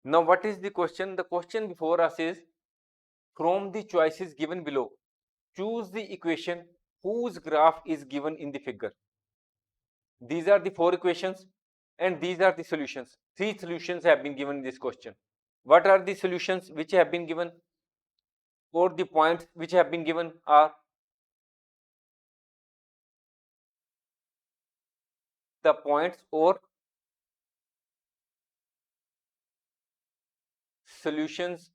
Now what is the question? The question before us is, from the choices given below, choose the equation whose graph is given in the figure. These are the four equations and these are the solutions. Three solutions have been given in this question. What are the solutions which have been given, or the points which have been given are the points or solutions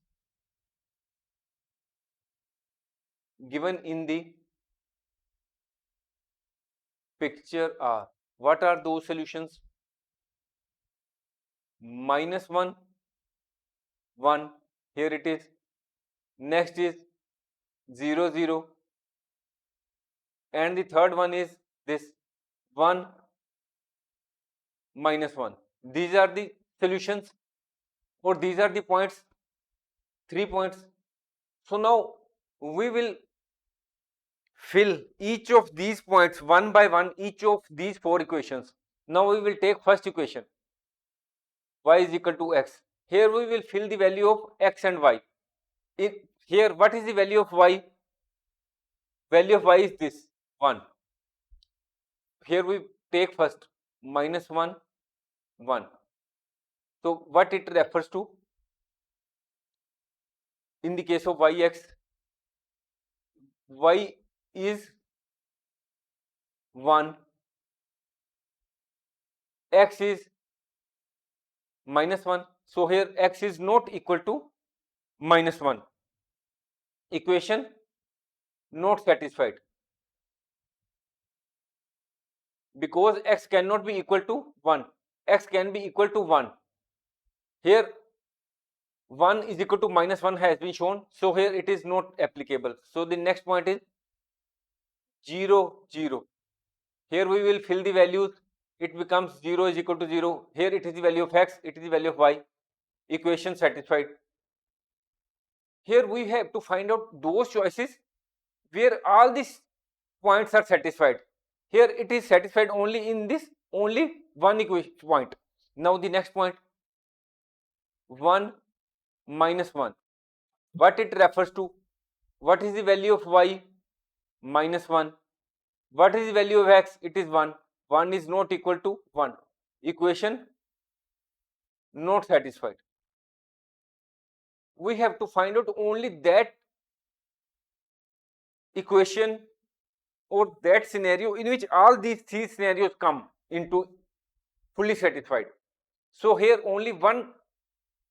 given in the picture are. What are those solutions? -1, 1, here it is. Next is 0, 0, and the third one is this 1, -1. These are the solutions, or these are the points, 3 points. So now we will fill each of these points one by one, each of these four equations. Now we will take first equation, y is equal to x. Here we will fill the value of x and y. Here what is the value of y? Value of y is this 1. Here we take first -1, 1. So what it refers to? In the case of yx, y is 1, x is -1. So here x is not equal to -1. Equation not satisfied, because x cannot be equal to 1. X can be equal to 1. Here 1 is equal to -1 has been shown, so here it is not applicable. So the next point is 0, 0. Here we will fill the values. It becomes 0 is equal to 0. Here it is the value of x, it is the value of y. Equation satisfied. Here we have to find out those choices where all these points are satisfied. Here it is satisfied only in this only one equation point. Now the next point, 1, -1. What it refers to? What is the value of y? -1. What is the value of x? It is 1. 1 is not equal to 1. Equation not satisfied. We have to find out only that equation or that scenario in which all these three scenarios come into fully satisfied. So here only one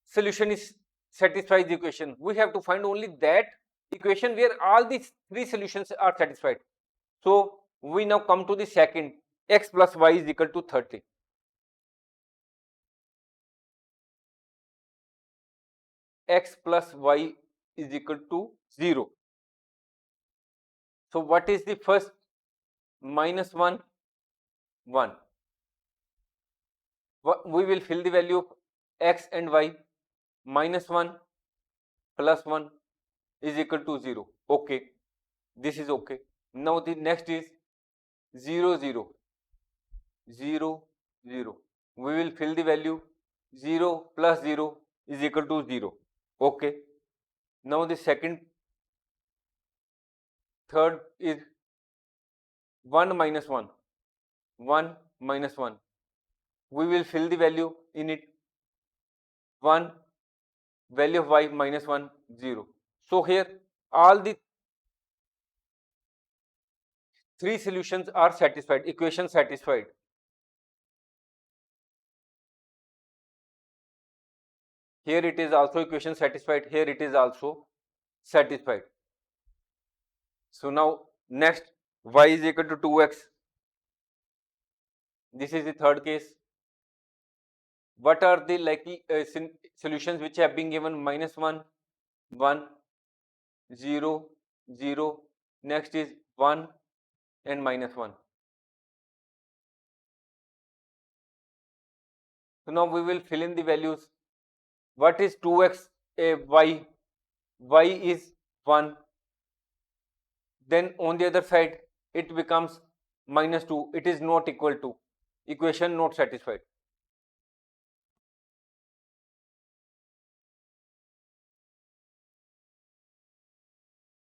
solution is satisfies the equation. We have to find only that equation where all these three solutions are satisfied. So we now come to the second, x plus y is equal to 30. X plus y is equal to 0. So what is the first? -1, 1. We will fill the value of x and y. -1 plus 1 is equal to 0. Okay, this is okay. Now the next is 0, 0, 0, 0. We will fill the value 0 plus 0 is equal to 0. Okay. Now the third is 1 minus 1. 1 minus 1. We will fill the value in it. 1, value of y minus 1, 0. So here all the three solutions are satisfied, equation satisfied. Here it is also equation satisfied, here it is also satisfied. So now next, y is equal to 2x. This is the third case. What are the likely solutions which have been given? -1, 1, 0, 0. Next is 1 and -1. So now we will fill in the values. What is 2x y? Y is 1. Then on the other side it becomes -2. It is not equal to. Equation not satisfied.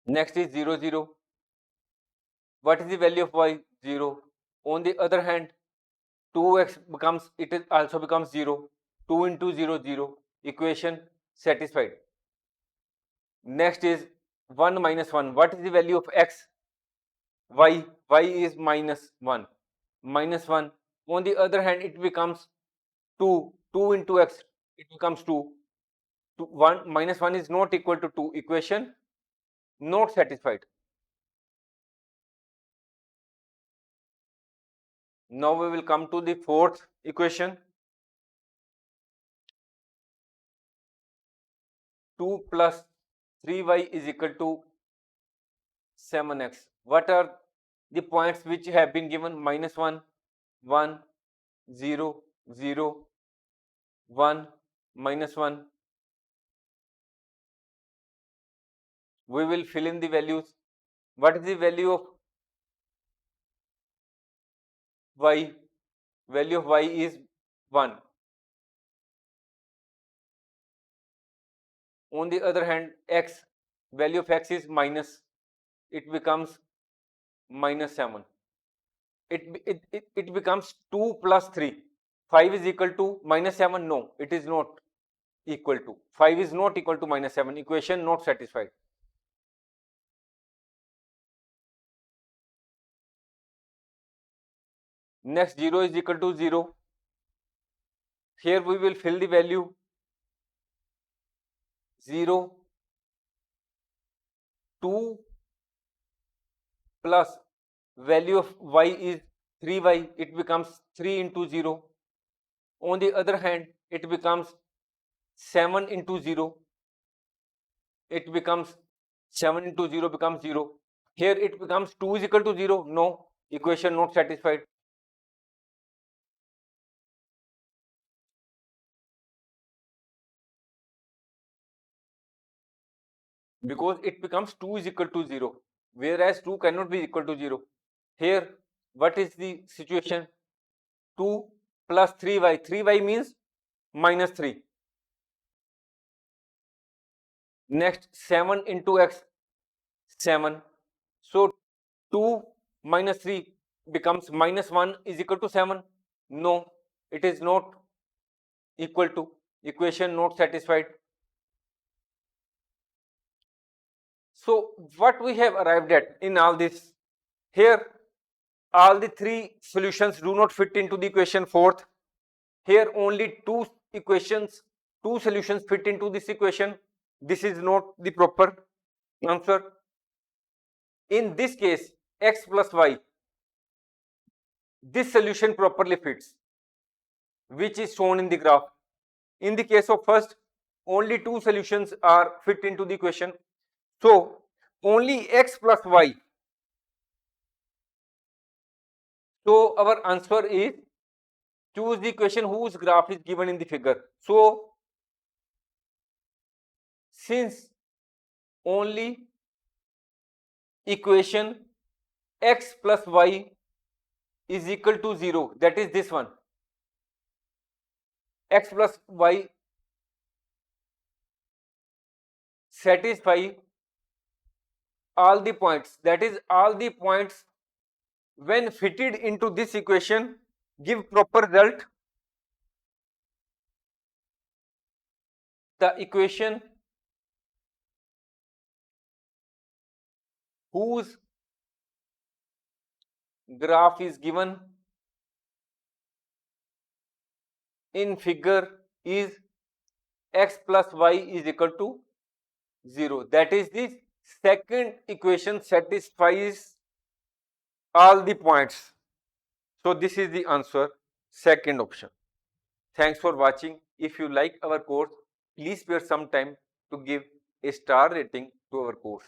Next is 0, 0. What is the value of y? 0. On the other hand, 2x becomes, it is also becomes 0. 2 into 0, 0. Equation satisfied. Next is 1 minus 1. What is the value of x? Y. Y is minus 1. Minus 1. On the other hand, it becomes 2. 2 into x, it becomes 2. 1 minus 1 is not equal to 2. Equation not satisfied. Now we will come to the fourth equation. 2 plus 3y is equal to 7x. What are the points which have been given? Minus 1, 1, 0, 0, 1, minus 1. We will fill in the values. What is the value of y? Value of y is 1. On the other hand, x, value of x is minus, it becomes minus 7. It becomes 2 plus 3. 5 is equal to minus 7? No, it is not equal to. 5 is not equal to minus 7. Equation not satisfied. Next, 0 is equal to 0. Here we will fill the value 0, 2 plus value of y is 3y, it becomes 3 into 0. On the other hand, it becomes 7 into 0. It becomes 7 into 0 becomes 0. Here it becomes 2 is equal to 0. No, equation not satisfied. Because it becomes 2 is equal to 0, whereas 2 cannot be equal to 0. Here, what is the situation? 2 plus 3y. 3y means minus 3. Next, 7 into x, 7. So 2 minus 3 becomes minus 1 is equal to 7. No, it is not equal to. Equation not satisfied. So what we have arrived at in all this? Here all the three solutions do not fit into the equation fourth. Here only two solutions fit into this equation. This is not the proper answer. In this case, x plus y, this solution properly fits, which is shown in the graph. In the case of first, only two solutions are fit into the equation. So only x plus y. So our answer is choose the equation whose graph is given in the figure. So since only equation x plus y is equal to 0, that is this one, x plus y satisfy all the points, that is all the points when fitted into this equation give proper result. The equation whose graph is given in figure is x plus y is equal to 0. That is the second equation satisfies all the points. So this is the answer, second option. Thanks for watching. If you like our course, please spare some time to give a star rating to our course.